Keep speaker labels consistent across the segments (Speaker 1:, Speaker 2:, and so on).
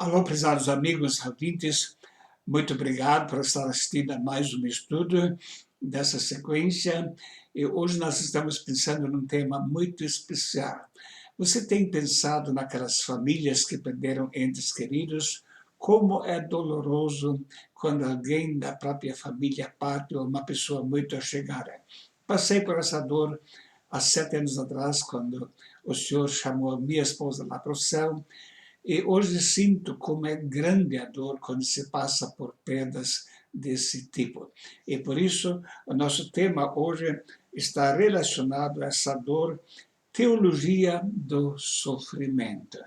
Speaker 1: Alô, prezados amigos, ouvintes, muito obrigado por estar assistindo a mais um estudo dessa sequência. E hoje nós estamos pensando num tema muito especial. Você tem pensado naquelas famílias que perderam entes queridos? Como é doloroso quando alguém da própria família parte ou uma pessoa muito chegada. Passei por essa dor há 7 anos atrás, quando o Senhor chamou a minha esposa lá para o céu. E hoje sinto como é grande a dor quando se passa por perdas desse tipo. E por isso, o nosso tema hoje está relacionado a essa dor, teologia do sofrimento.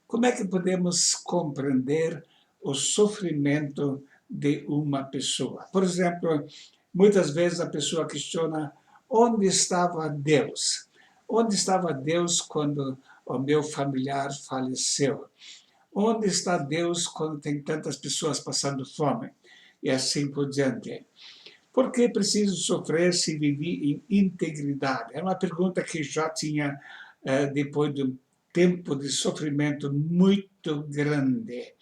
Speaker 1: Como é que podemos compreender o sofrimento de uma pessoa? Por exemplo, muitas vezes a pessoa questiona: onde estava Deus? Onde estava Deus quando o meu familiar faleceu? Onde está Deus quando tem tantas pessoas passando fome? E assim por diante. Por que preciso sofrer se vivi em integridade? É uma pergunta que já tinha, depois de um tempo de sofrimento muito grande.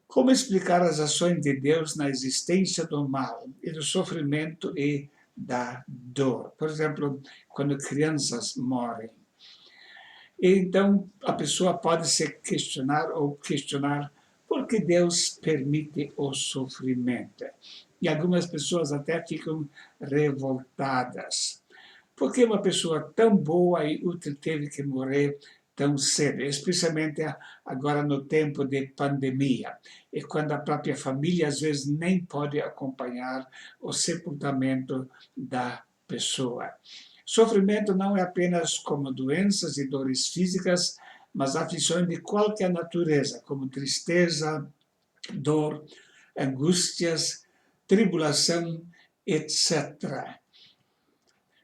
Speaker 1: Como explicar as ações de Deus na existência do mal e do sofrimento e da dor? Por exemplo, quando crianças morrem. Então, a pessoa pode se questionar ou questionar por que Deus permite o sofrimento. E algumas pessoas até ficam revoltadas. Por que uma pessoa tão boa e útil teve que morrer tão cedo? Especialmente agora no tempo de pandemia, e quando a própria família às vezes nem pode acompanhar o sepultamento da pessoa. Sofrimento não é apenas como doenças e dores físicas, mas aflições de qualquer natureza, como tristeza, dor, angústias, tribulação, etc.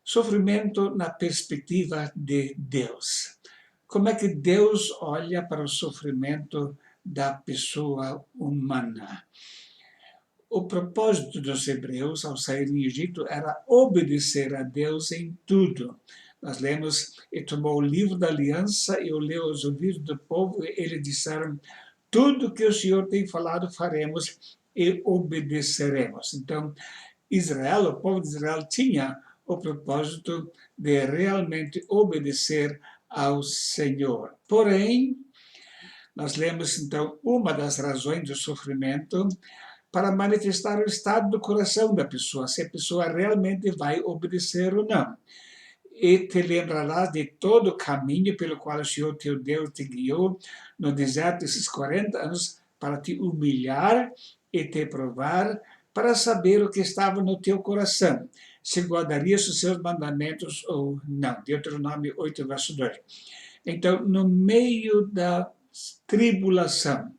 Speaker 1: Sofrimento na perspectiva de Deus. Como é que Deus olha para o sofrimento da pessoa humana? O propósito dos hebreus ao sair do Egito era obedecer a Deus em tudo. Nós lemos: e tomou o livro da aliança e o leu aos ouvidos do povo, e eles disseram: tudo que o Senhor tem falado faremos e obedeceremos. Então, Israel, o povo de Israel, tinha o propósito de realmente obedecer ao Senhor. Porém, nós lemos então uma das razões do sofrimento para manifestar o estado do coração da pessoa, se a pessoa realmente vai obedecer ou não. E te lembrarás de todo o caminho pelo qual o Senhor teu Deus te guiou no deserto esses 40 anos para te humilhar e te provar, para saber o que estava no teu coração, se guardarias os seus mandamentos ou não. Deuteronômio 8, verso 2. Então, no meio da tribulação,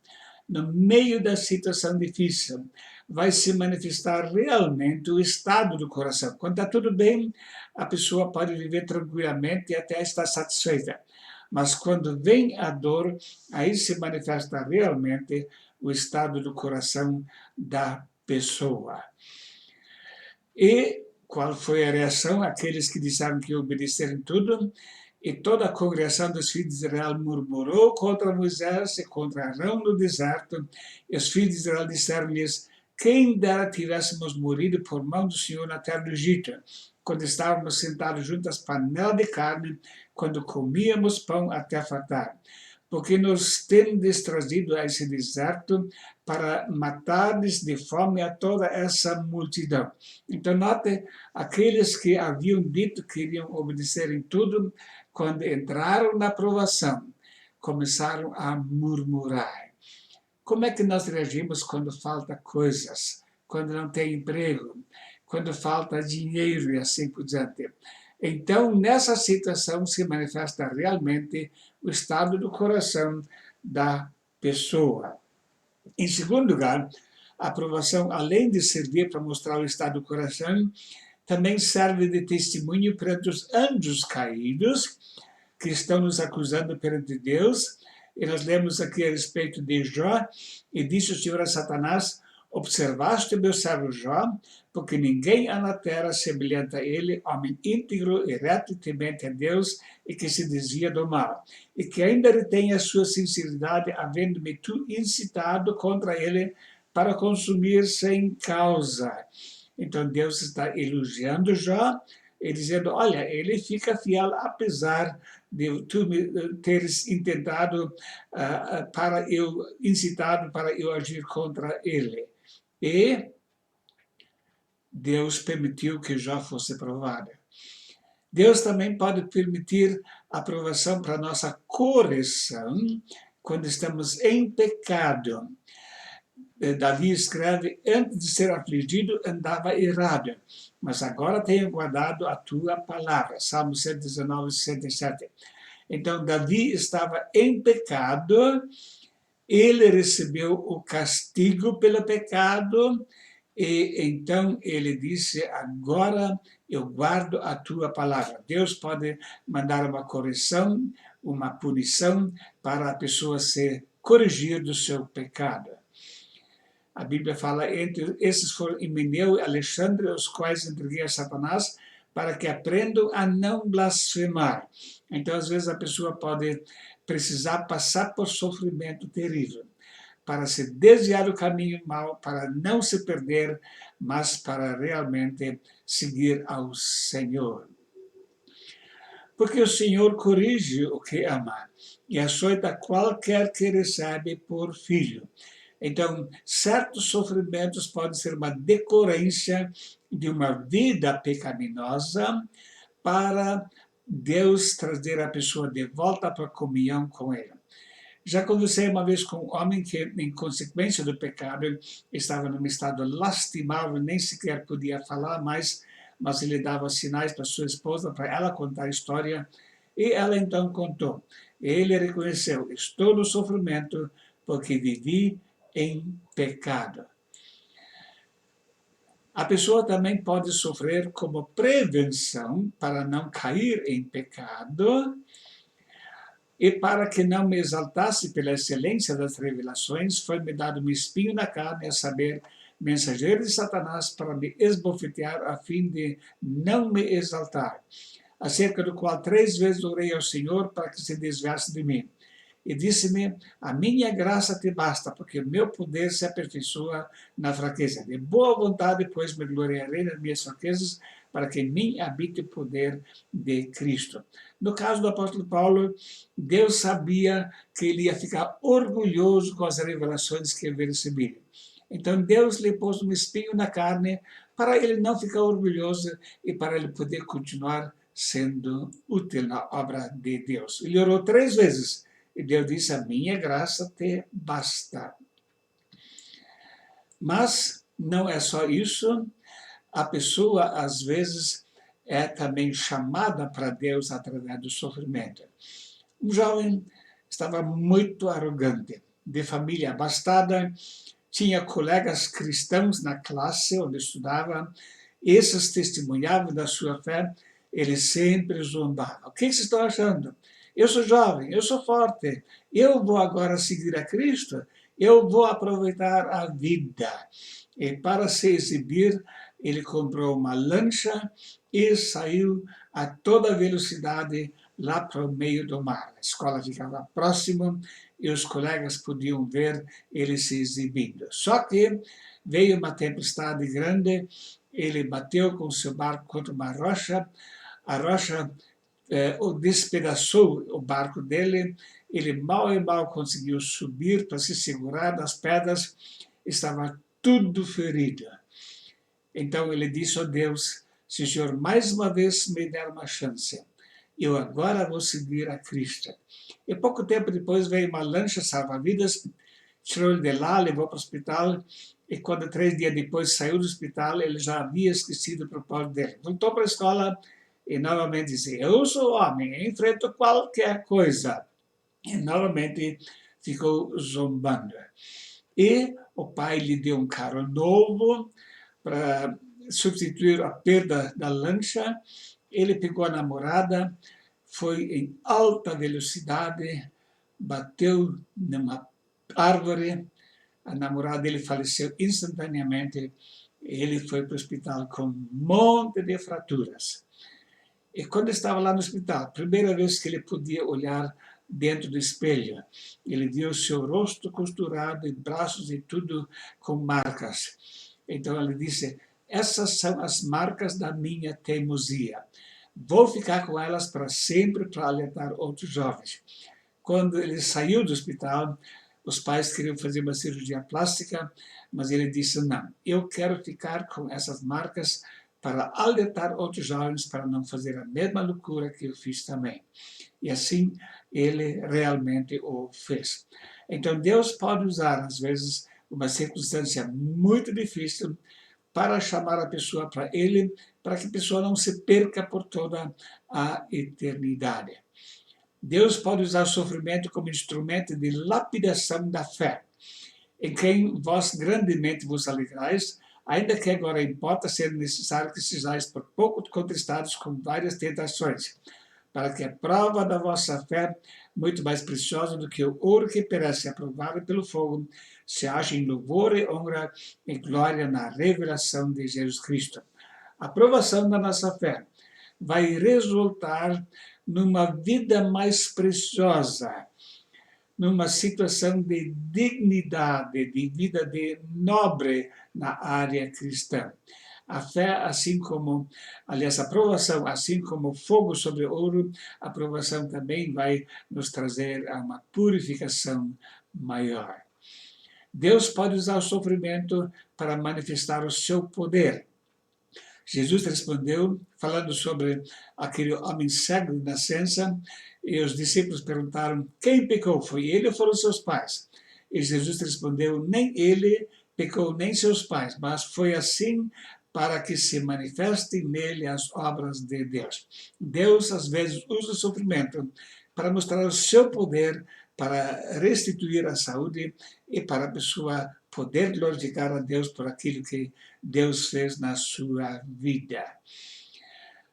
Speaker 1: no meio da situação difícil, vai se manifestar realmente o estado do coração. Quando está tudo bem, a pessoa pode viver tranquilamente e até estar satisfeita. Mas quando vem a dor, aí se manifesta realmente o estado do coração da pessoa. E qual foi a reação? Aqueles que disseram que obedeceram tudo, e toda a congregação dos filhos de Israel murmurou contra Moisés e contra Arão no deserto, e os filhos de Israel disseram-lhes: quem dera tivéssemos morrido por mão do Senhor na terra do Egito, quando estávamos sentados junto às panelas de carne, quando comíamos pão até fartar. Porque nos tendes trazido a esse deserto para matar-lhes de fome a toda essa multidão. Então, note, aqueles que haviam dito que iriam obedecer em tudo, quando entraram na provação, começaram a murmurar. Como é que nós reagimos quando falta coisas, quando não tem emprego, quando falta dinheiro e assim por diante? Então, nessa situação se manifesta realmente o estado do coração da pessoa. Em segundo lugar, a aprovação, além de servir para mostrar o estado do coração, também serve de testemunho perante os anjos caídos, que estão nos acusando perante Deus. E nós lemos aqui a respeito de Jó, e disse o Senhor a Satanás: Observaste meu servo Jó, porque ninguém há na terra semelhante a ele, homem íntegro e reto e temente a Deus, e que se desvia do mal, e que ainda retém a sua sinceridade, havendo-me tu incitado contra ele para consumir sem causa. Então Deus está elogiando Jó e dizendo, olha, ele fica fiel apesar de tu me teres intentado incitado para eu agir contra ele. E Deus permitiu que Jó fosse provado. Deus também pode permitir a aprovação para nossa correção quando estamos em pecado. Davi escreve, antes de ser afligido, andava errado, mas agora tenho guardado a tua palavra. Salmo 119, 67. Então, Davi estava em pecado, ele recebeu o castigo pelo pecado, e então ele disse, agora eu guardo a tua palavra. Deus pode mandar uma correção, uma punição, para a pessoa se corrigir do seu pecado. A Bíblia fala, entre esses foram Himeneu e Alexandre, os quais entreguei a Satanás, para que aprendam a não blasfemar. Então, às vezes, a pessoa pode precisar passar por sofrimento terrível, para se desviar do caminho mau, para não se perder, mas para realmente seguir ao Senhor. Porque o Senhor corrige o que ama, e açoita qualquer que recebe por filho. Então, certos sofrimentos podem ser uma decorrência de uma vida pecaminosa para Deus trazer a pessoa de volta para a comunhão com Ele. Já conversei uma vez com um homem que, em consequência do pecado, estava num estado lastimável, nem sequer podia falar mais, mas ele dava sinais para sua esposa, para ela contar a história, e ela então contou. Ele reconheceu, estou no sofrimento porque vivi em pecado. A pessoa também pode sofrer como prevenção para não cair em pecado e para que não me exaltasse pela excelência das revelações, foi-me dado um espinho na carne, a saber, mensageiro de Satanás para me esbofetear a fim de não me exaltar, acerca do qual 3 vezes orei ao Senhor para que se desviasse de mim. E disse-me, a minha graça te basta, porque o meu poder se aperfeiçoa na fraqueza. De boa vontade, pois, me gloriarei nas minhas fraquezas, para que em mim habite o poder de Cristo. No caso do apóstolo Paulo, Deus sabia que ele ia ficar orgulhoso com as revelações que ele recebia. Então Deus lhe pôs um espinho na carne para ele não ficar orgulhoso e para ele poder continuar sendo útil na obra de Deus. Ele orou 3 vezes. E Deus disse, a minha graça te basta. Mas não é só isso, a pessoa, às vezes, é também chamada para Deus através do sofrimento. Um jovem estava muito arrogante, de família abastada, tinha colegas cristãos na classe onde estudava, esses testemunhavam da sua fé, ele sempre zombava. O que vocês estão achando? Eu sou jovem, eu sou forte, eu vou agora seguir a Cristo, eu vou aproveitar a vida. E para se exibir, ele comprou uma lancha e saiu a toda velocidade lá para o meio do mar. A escola ficava próxima e os colegas podiam ver ele se exibindo. Só que veio uma tempestade grande, ele bateu com seu barco contra uma rocha, a rocha despedaçou o barco dele, ele mal e mal conseguiu subir para se segurar nas pedras, estava tudo ferido. Então ele disse a Deus, se o Senhor mais uma vez me der uma chance, eu agora vou seguir a Cristo. E pouco tempo depois veio uma lancha salva-vidas, tirou ele de lá, levou para o hospital, e quando 3 dias depois saiu do hospital, ele já havia esquecido o propósito dele. Voltou para a escola, e novamente disse, eu sou homem, enfrento qualquer coisa. E novamente ficou zombando. E o pai lhe deu um carro novo para substituir a perda da lancha. Ele pegou a namorada, foi em alta velocidade, bateu numa árvore, a namorada dele faleceu instantaneamente. Ele foi para o hospital com um monte de fraturas. E quando estava lá no hospital, primeira vez que ele podia olhar dentro do espelho, ele viu seu rosto costurado e braços e tudo com marcas. Então ele disse: essas são as marcas da minha teimosia. Vou ficar com elas para sempre para alertar outros jovens. Quando ele saiu do hospital, os pais queriam fazer uma cirurgia plástica, mas ele disse: não, eu quero ficar com essas marcas para alertar outros jovens para não fazer a mesma loucura que eu fiz também. E assim ele realmente o fez. Então Deus pode usar, às vezes, uma circunstância muito difícil para chamar a pessoa para ele, para que a pessoa não se perca por toda a eternidade. Deus pode usar o sofrimento como instrumento de lapidação da fé, em quem vós grandemente vos alegrais, ainda que agora importa ser necessário que sejais por pouco contristados com várias tentações, para que a prova da vossa fé, muito mais preciosa do que o ouro que perece, aprovado pelo fogo, se ache em louvor e honra e glória na revelação de Jesus Cristo. A aprovação da nossa fé vai resultar numa vida mais preciosa, numa situação de dignidade, de vida de nobre na área cristã. A fé, assim como, aliás, a aprovação, assim como fogo sobre ouro, a aprovação também vai nos trazer a uma purificação maior. Deus pode usar o sofrimento para manifestar o seu poder. Jesus respondeu, falando sobre aquele homem cego de nascença, e os discípulos perguntaram: quem pecou? Foi ele ou foram seus pais? E Jesus respondeu: nem ele pecou, nem seus pais, mas foi assim para que se manifestem nele as obras de Deus. Deus, às vezes, usa o sofrimento para mostrar o seu poder, para restituir a saúde e para a pessoa poder glorificar a Deus por aquilo que Deus fez na sua vida.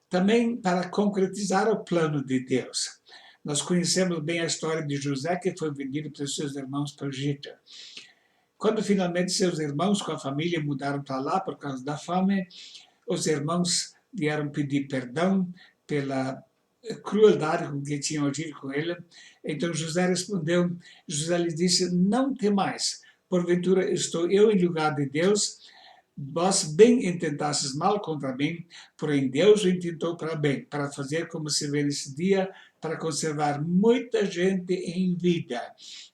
Speaker 1: Também para concretizar o plano de Deus. Nós conhecemos bem a história de José, que foi vendido pelos seus irmãos para o Egito. Quando finalmente seus irmãos com a família mudaram para lá por causa da fome, os irmãos vieram pedir perdão pela crueldade com que tinham agido com ele. Então José respondeu, José lhe disse: não temais, porventura estou eu em lugar de Deus? Vós bem intentastes mal contra mim, porém Deus o intentou para bem, para fazer como se vê nesse dia, para conservar muita gente em vida.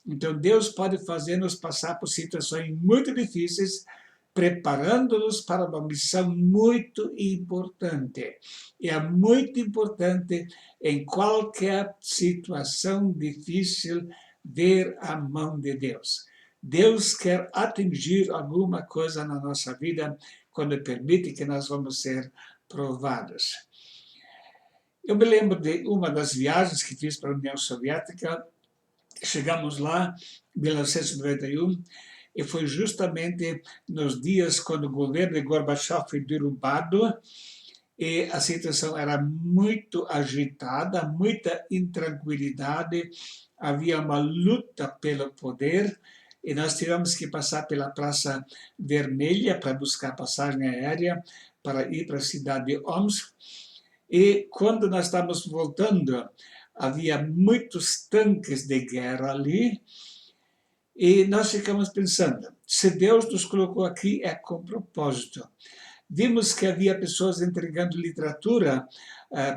Speaker 1: Então Deus pode fazer-nos passar por situações muito difíceis, preparando-nos para uma missão muito importante. E é muito importante, em qualquer situação difícil, ver a mão de Deus. Deus quer atingir alguma coisa na nossa vida quando permite que nós vamos ser provados. Eu me lembro de uma das viagens que fiz para a União Soviética. Chegamos lá em 1991 e foi justamente nos dias quando o governo de Gorbachev foi derrubado e a situação era muito agitada, muita intranquilidade, havia uma luta pelo poder e nós tivemos que passar pela Praça Vermelha para buscar passagem aérea para ir para a cidade de Omsk. E quando nós estávamos voltando, havia muitos tanques de guerra ali, e nós ficamos pensando, se Deus nos colocou aqui é com propósito. Vimos que havia pessoas entregando literatura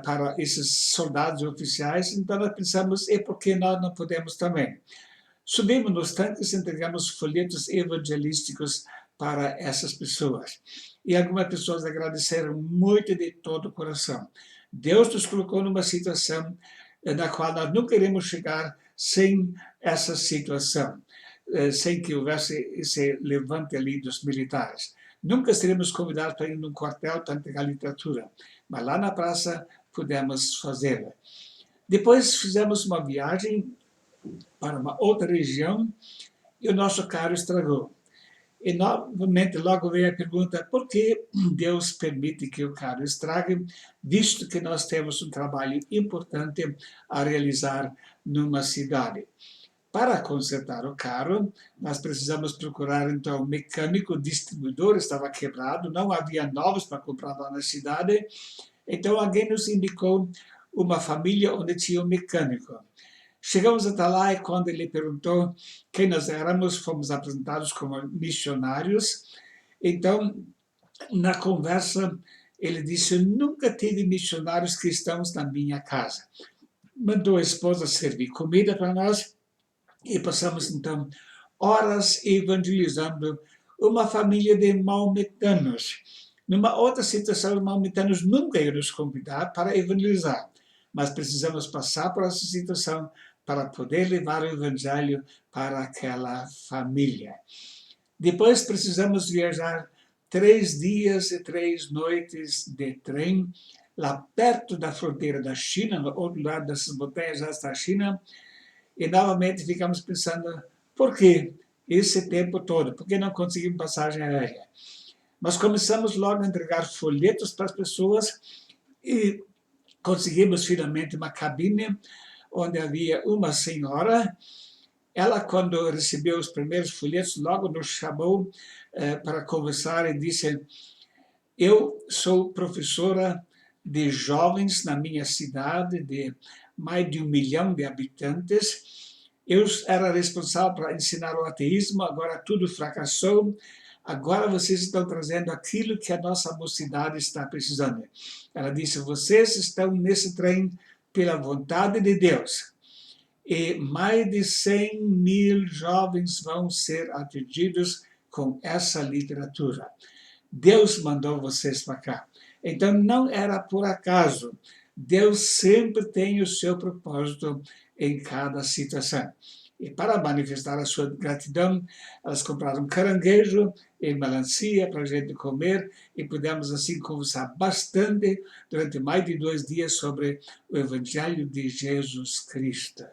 Speaker 1: para esses soldados oficiais, então nós pensamos, e por que nós não podemos também? Subimos nos tanques e entregamos folhetos evangelísticos para essas pessoas. E algumas pessoas agradeceram muito de todo o coração. Deus nos colocou numa situação na qual nós não queremos chegar sem essa situação, sem que houvesse esse levante ali dos militares. Nunca seremos convidados para ir num quartel para entregar literatura, mas lá na praça pudemos fazê-la. Depois fizemos uma viagem para uma outra região e o nosso carro estragou. E novamente logo veio a pergunta, por que Deus permite que o carro estrague, visto que nós temos um trabalho importante a realizar numa cidade? Para consertar o carro, nós precisamos procurar, então, um mecânico, o distribuidor estava quebrado, não havia novos para comprar lá na cidade, então alguém nos indicou uma família onde tinha um mecânico. Chegamos até lá e quando ele perguntou quem nós éramos, fomos apresentados como missionários. Então, na conversa, ele disse: "Eu nunca tive missionários cristãos na minha casa." Mandou a esposa servir comida para nós e passamos, então, horas evangelizando uma família de maometanos. Numa outra situação, os maometanos nunca iam nos convidar para evangelizar, mas precisamos passar por essa situação para poder levar o evangelho para aquela família. Depois precisamos viajar 3 dias e 3 noites de trem, lá perto da fronteira da China, no outro lado dessas montanhas já está a China, e novamente ficamos pensando, por que esse tempo todo? Por que não conseguimos passagem aérea? Mas começamos logo a entregar folhetos para as pessoas e conseguimos finalmente uma cabine onde havia uma senhora. Ela, quando recebeu os primeiros folhetos, logo nos chamou para conversar e disse: "Eu sou professora de jovens na minha cidade, de mais de 1 milhão de habitantes. Eu era responsável para ensinar o ateísmo, agora tudo fracassou. Agora vocês estão trazendo aquilo que a nossa mocidade está precisando." Ela disse: "Vocês estão nesse trem pela vontade de Deus. E mais de 100.000 jovens vão ser atendidos com essa literatura. Deus mandou vocês para cá." Então, não era por acaso. Deus sempre tem o seu propósito em cada situação. E para manifestar a sua gratidão, elas compraram caranguejo e melancia para a gente comer e pudemos assim conversar bastante durante mais de 2 dias sobre o Evangelho de Jesus Cristo.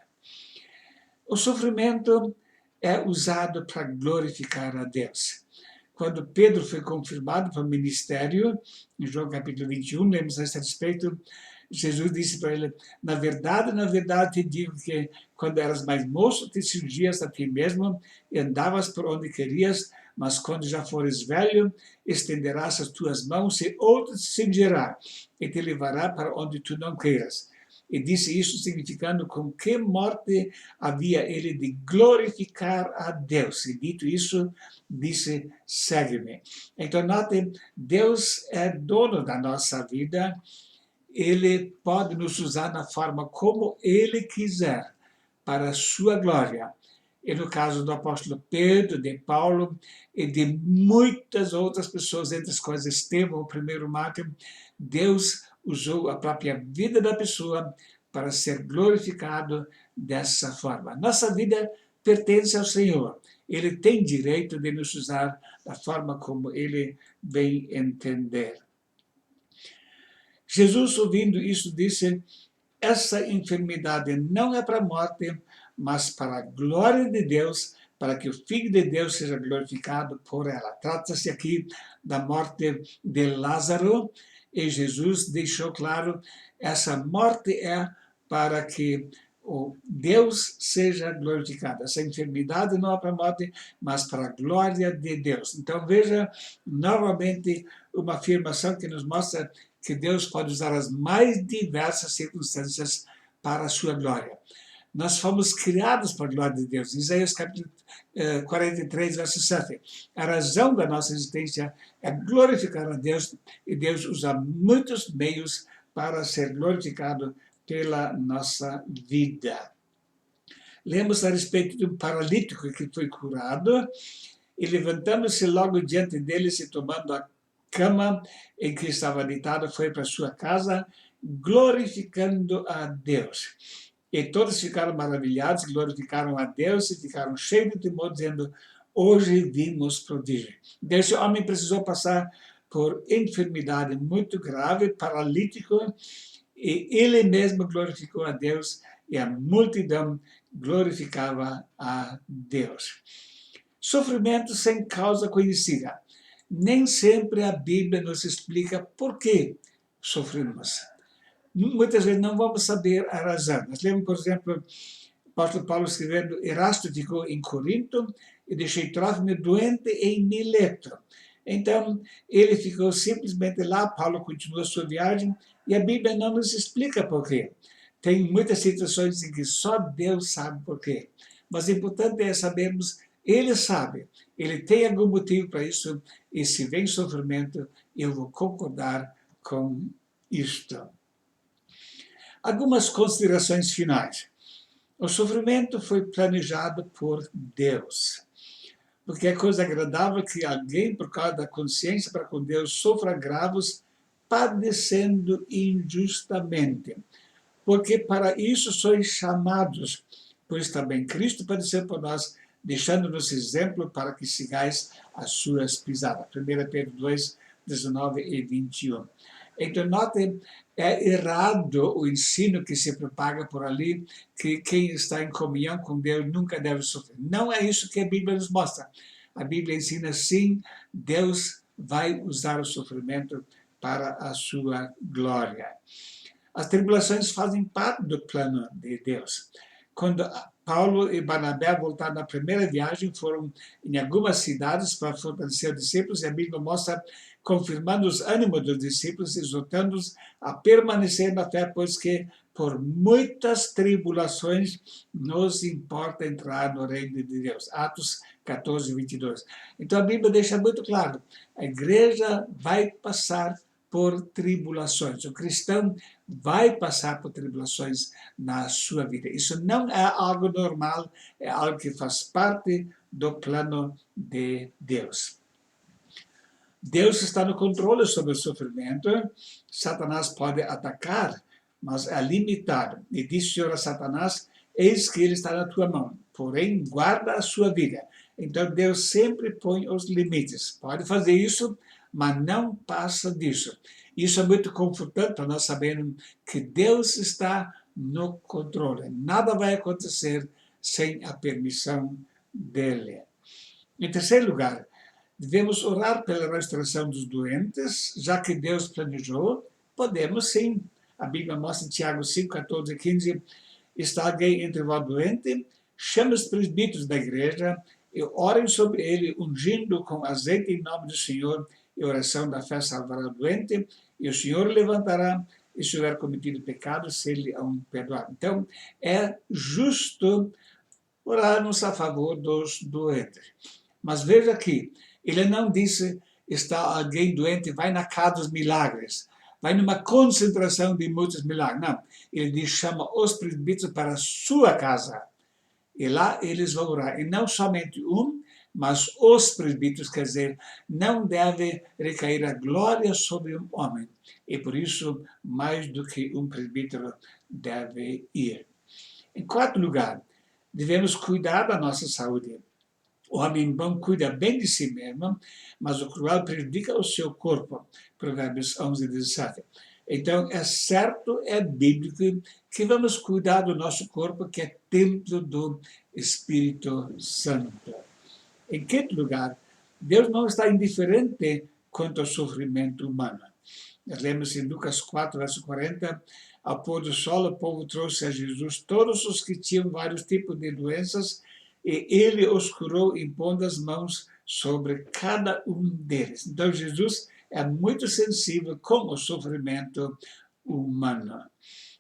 Speaker 1: O sofrimento é usado para glorificar a Deus. Quando Pedro foi confirmado para o ministério, em João capítulo 21, lemos a esse respeito, Jesus disse para ele: na verdade te digo que quando eras mais moço, te cingias a ti mesmo e andavas por onde querias, mas quando já fores velho, estenderás as tuas mãos e outro te cingirá e te levará para onde tu não queiras." E disse isso significando com que morte havia ele de glorificar a Deus. E dito isso, disse: "Segue-me." Então, notem, Deus é dono da nossa vida. Ele pode nos usar da forma como Ele quiser, para a sua glória. E no caso do apóstolo Pedro, de Paulo e de muitas outras pessoas, entre as quais Estevão, o primeiro mártir, Deus usou a própria vida da pessoa para ser glorificado dessa forma. Nossa vida pertence ao Senhor. Ele tem direito de nos usar da forma como Ele bem entender. Jesus, ouvindo isso, disse: "Essa enfermidade não é para a morte, mas para a glória de Deus, para que o Filho de Deus seja glorificado por ela." Trata-se aqui da morte de Lázaro, e Jesus deixou claro, essa morte é para que o Deus seja glorificado. Essa enfermidade não é para a morte, mas para a glória de Deus. Então veja novamente uma afirmação que nos mostra que Deus pode usar as mais diversas circunstâncias para a sua glória. Nós fomos criados para a glória de Deus. Isaías capítulo 43, verso 7. A razão da nossa existência é glorificar a Deus, e Deus usa muitos meios para ser glorificado pela nossa vida. Lemos a respeito de um paralítico que foi curado, e levantando-se logo diante dele, se tomando a cama em que estava deitado, foi para sua casa, glorificando a Deus. E todos ficaram maravilhados, glorificaram a Deus e ficaram cheios de temor, dizendo: "Hoje vimos prodígio." Esse homem precisou passar por enfermidade muito grave, paralítico, e ele mesmo glorificou a Deus e a multidão glorificava a Deus. Sofrimento sem causa conhecida. Nem sempre a Bíblia nos explica por que sofremos. Muitas vezes não vamos saber a razão. Nós lemos, por exemplo, apóstolo Paulo escrevendo: Erasto ficou em Corinto e deixei Trófimo doente em Mileto. Então, ele ficou simplesmente lá, Paulo continua a sua viagem, e a Bíblia não nos explica por quê. Tem muitas situações em que só Deus sabe por quê. Mas o importante é sabermos, ele sabe, ele tem algum motivo para isso, e se vem sofrimento, eu vou concordar com isto. Algumas considerações finais. O sofrimento foi planejado por Deus. Porque é coisa agradável que alguém, por causa da consciência para com Deus, sofra agravos padecendo injustamente. Porque para isso sois chamados, pois também Cristo padeceu por nós, deixando-nos exemplo para que sigais as suas pisadas. 1 Pedro 2, 19 e 21. Então, notem, é errado o ensino que se propaga por ali, que quem está em comunhão com Deus nunca deve sofrer. Não é isso que a Bíblia nos mostra. A Bíblia ensina, sim, Deus vai usar o sofrimento para a sua glória. As tribulações fazem parte do plano de Deus. Quando Paulo e Barnabé voltaram na primeira viagem, foram em algumas cidades para fortalecer os discípulos, e a Bíblia mostra, confirmando os ânimos dos discípulos, exortando-os a permanecer na fé, pois que por muitas tribulações nos importa entrar no reino de Deus. Atos 14, 22. Então a Bíblia deixa muito claro, a igreja vai passar por tribulações. O cristão vai passar por tribulações na sua vida. Isso não é algo normal, é algo que faz parte do plano de Deus. Deus está no controle sobre o sofrimento. Satanás pode atacar, mas é limitado. E disse o Senhor a Satanás: eis que ele está na tua mão, porém guarda a sua vida. Então Deus sempre põe os limites. Pode fazer isso, mas não passa disso. Isso é muito confortante para nós sabermos que Deus está no controle. Nada vai acontecer sem a permissão dele. Em terceiro lugar, devemos orar pela restauração dos doentes, já que Deus planejou, podemos sim. A Bíblia mostra em Tiago 5, 14 e 15, está alguém entre vós doente, chame os presbíteros da igreja e orem sobre ele, ungindo com azeite em nome do Senhor, e a oração da fé salvará o doente, e o Senhor levantará, e se houver cometido pecado, se ele hão perdoado. Então, é justo orarmos a favor dos doentes. Mas veja aqui, ele não disse, está alguém doente, vai na casa dos milagres, vai numa concentração de muitos milagres. Não, ele diz, chama os presbíteros para a sua casa. E lá eles vão orar. E não somente um, mas os presbíteros, quer dizer, não deve recair a glória sobre um homem. E por isso, mais do que um presbítero deve ir. Em quarto lugar, devemos cuidar da nossa saúde. O homem bom cuida bem de si mesmo, mas o cruel prejudica o seu corpo. Provérbios 11, 17. Então, é certo, é bíblico, que vamos cuidar do nosso corpo, que é templo do Espírito Santo. Em quinto lugar, Deus não está indiferente quanto ao sofrimento humano. Nós lemos em Lucas 4, verso 40, ao pôr do sol, o povo trouxe a Jesus todos os que tinham vários tipos de doenças, e ele os curou impondo as mãos sobre cada um deles. Então, Jesus é muito sensível com o sofrimento humano.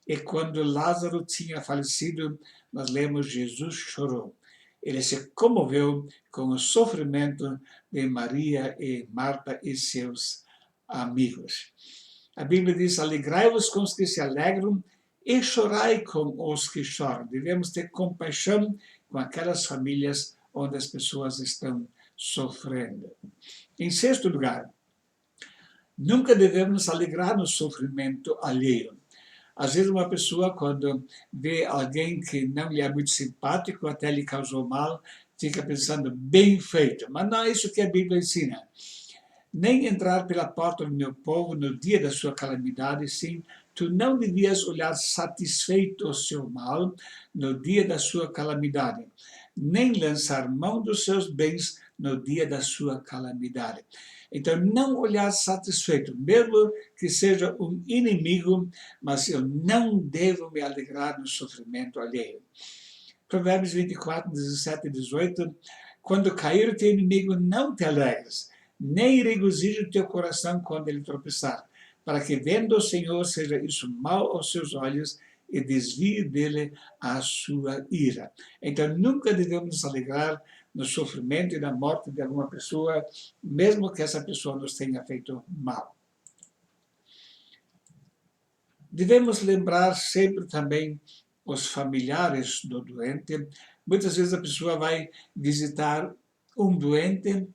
Speaker 1: E quando Lázaro tinha falecido, nós lemos, Jesus chorou. Ele se comoveu com o sofrimento de Maria e Marta e seus amigos. A Bíblia diz, alegrai-vos com os que se alegram e chorai com os que choram. Devemos ter compaixão com aquelas famílias onde as pessoas estão sofrendo. Em sexto lugar, nunca devemos nos alegrar no sofrimento alheio. Às vezes uma pessoa, quando vê alguém que não lhe é muito simpático, até lhe causou mal, fica pensando, bem feito. Mas não é isso que a Bíblia ensina. Nem entrar pela porta do meu povo no dia da sua calamidade, sim, tu não devias olhar satisfeito o seu mal no dia da sua calamidade, nem lançar mão dos seus bens no dia da sua calamidade. Então, não olhar satisfeito, mesmo que seja um inimigo, mas eu não devo me alegrar no sofrimento alheio. Provérbios 24, 17 e 18. Quando cair o teu inimigo, não te alegres, nem regozije o teu coração quando ele tropeçar, para que vendo o Senhor seja isso mal aos seus olhos e desvie dele a sua ira. Então, nunca devemos nos alegrar no sofrimento e na morte de alguma pessoa, mesmo que essa pessoa nos tenha feito mal. Devemos lembrar sempre também os familiares do doente. Muitas vezes a pessoa vai visitar um doente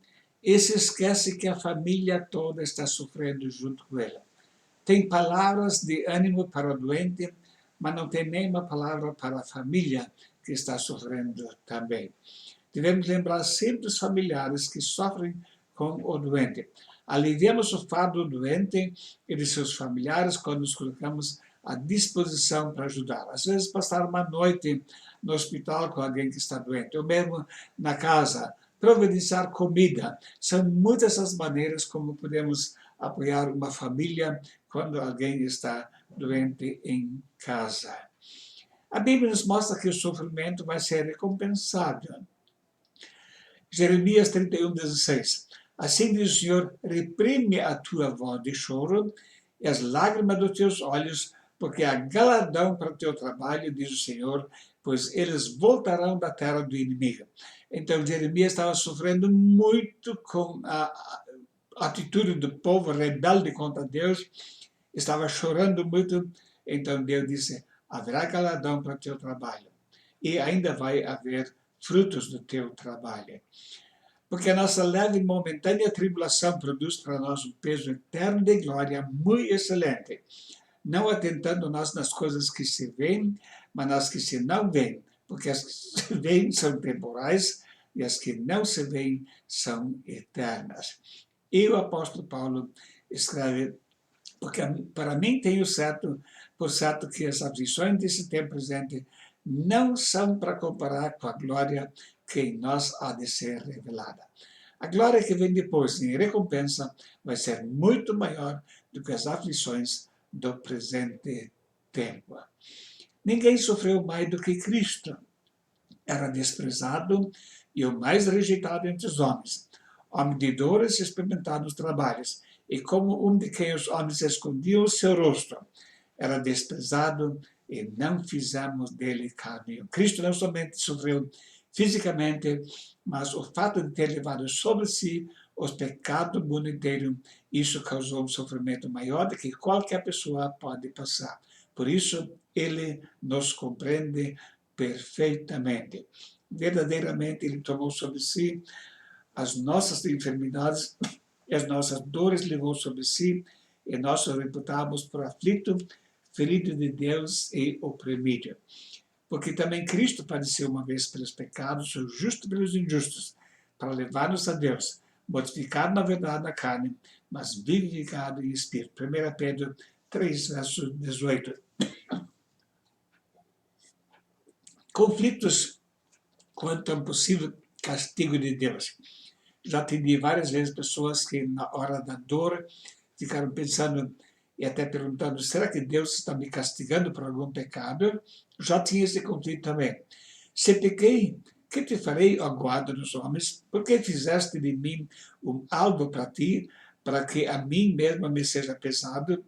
Speaker 1: e se esquece que a família toda está sofrendo junto com ela. Tem palavras de ânimo para o doente, mas não tem nenhuma palavra para a família que está sofrendo também. Devemos lembrar sempre os familiares que sofrem com o doente. Aliviamos o fardo do doente e de seus familiares quando nos colocamos à disposição para ajudar. Às vezes, passar uma noite no hospital com alguém que está doente, ou mesmo na casa, providenciar comida. São muitas as maneiras como podemos apoiar uma família quando alguém está doente em casa. A Bíblia nos mostra que o sofrimento vai ser recompensado. Jeremias 31, 16. Assim diz o Senhor, reprime a tua voz de choro e as lágrimas dos teus olhos, porque há galardão para o teu trabalho, diz o Senhor, pois eles voltarão da terra do inimigo. Então, Jeremias estava sofrendo muito com a atitude do povo rebelde contra Deus, estava chorando muito, então Deus disse, haverá galardão para o teu trabalho, e ainda vai haver frutos do teu trabalho. Porque a nossa leve e momentânea tribulação produz para nós um peso eterno de glória muito excelente, não atentando nós nas coisas que se veem, mas nas que se não veem, porque as que se veem são temporais e as que não se veem são eternas. E o apóstolo Paulo escreve, porque para mim tenho por certo que as aflições desse tempo presente não são para comparar com a glória que em nós há de ser revelada. A glória que vem depois, em recompensa, vai ser muito maior do que as aflições do presente tempo. Ninguém sofreu mais do que Cristo. Era desprezado e o mais rejeitado entre os homens. Homem de dores e experimentado nos trabalhos, e como um de quem os homens escondiam o seu rosto. Era desprezado e não fizemos dele caminho. Cristo não somente sofreu fisicamente, mas o fato de ter levado sobre si os pecados do mundo inteiro, isso causou um sofrimento maior do que qualquer pessoa pode passar. Por isso, ele nos compreende perfeitamente. Verdadeiramente, ele tomou sobre si as nossas enfermidades e as nossas dores levou sobre si, e nós o reputamos por aflito, ferido de Deus e oprimido. Porque também Cristo padeceu uma vez pelos pecados, o justo pelos injustos, para levar-nos a Deus, mortificado na verdade na carne, mas vivificado em espírito. 1 Pedro 3, verso 18. Conflitos quanto ao possível castigo de Deus. Já atendi várias vezes pessoas que, na hora da dor, ficaram pensando e até perguntando, será que Deus está me castigando por algum pecado? Já tinha esse conflito também. Se pequei, que te farei, ó guarda dos homens? Por que fizeste de mim um alvo para ti, para que a mim mesmo me seja pesado?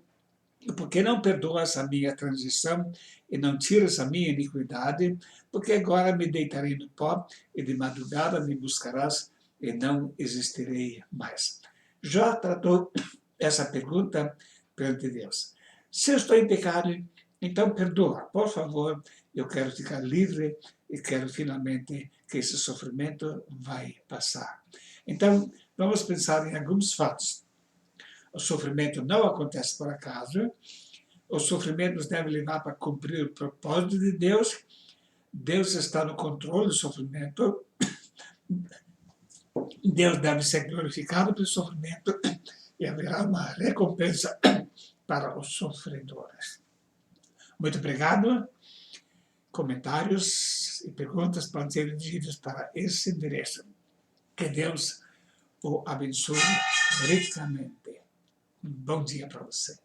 Speaker 1: Por que não perdoas a minha transição e não tiras a minha iniquidade? Porque agora me deitarei no pó e de madrugada me buscarás e não existirei mais. Já tratou essa pergunta perante Deus. Se eu estou em pecado, então perdoa, por favor, eu quero ficar livre e quero finalmente que esse sofrimento vai passar. Então, vamos pensar em alguns fatos. O sofrimento não acontece por acaso, o sofrimento nos deve levar para cumprir o propósito de Deus, Deus está no controle do sofrimento, Deus deve ser glorificado pelo sofrimento e haverá uma recompensa para os sofredores. Muito obrigado. Comentários e perguntas podem ser dirigidos para esse endereço. Que Deus o abençoe ricamente. Bom dia para você.